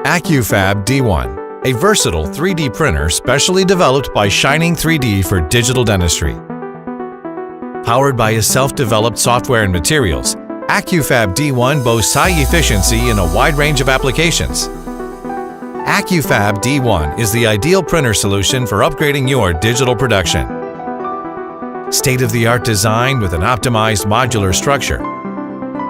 AccuFab D1, a versatile 3D printer specially developed by SHINING3D for digital dentistry. Powered by a self-developed software and materials, AccuFab D1 boasts high efficiency in a wide range of applications. AccuFab D1 is the ideal printer solution for upgrading your digital production. State-of-the-art design with an optimized modular structure,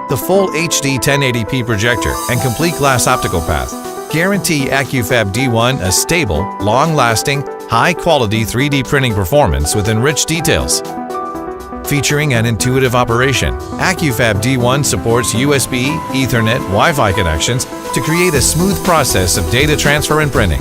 the full HD 1080p projector and complete glass optical path guarantee AccuFab D1 a stable, long-lasting, high-quality 3D printing performance with enriched details. Featuring an intuitive operation, AccuFab D1 supports USB, Ethernet, Wi-Fi connections to create a smooth process of data transfer and printing.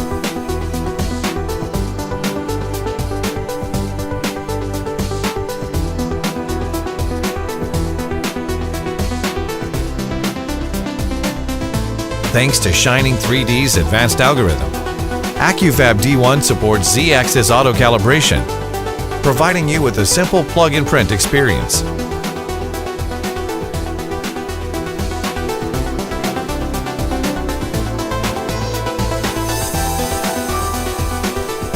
Thanks to SHINING3D's advanced algorithm, AccuFab D1 supports Z-axis auto-calibration, providing you with a simple plug-and-print experience.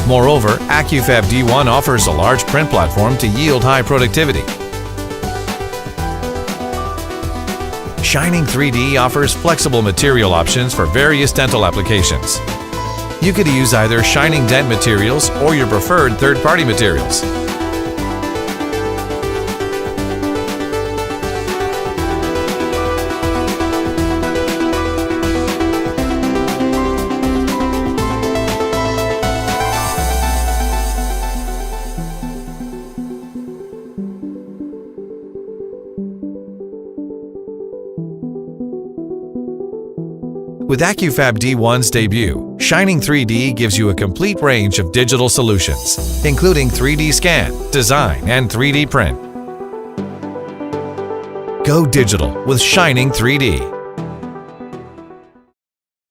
Moreover, AccuFab D1 offers a large print platform to yield high productivity. SHINING3D offers flexible material options for various dental applications. You could use either Shining Dent materials or your preferred third-party materials. With AccuFab D1's debut, SHINING3D gives you a complete range of digital solutions, including 3D scan, design, and 3D print. Go digital with SHINING3D.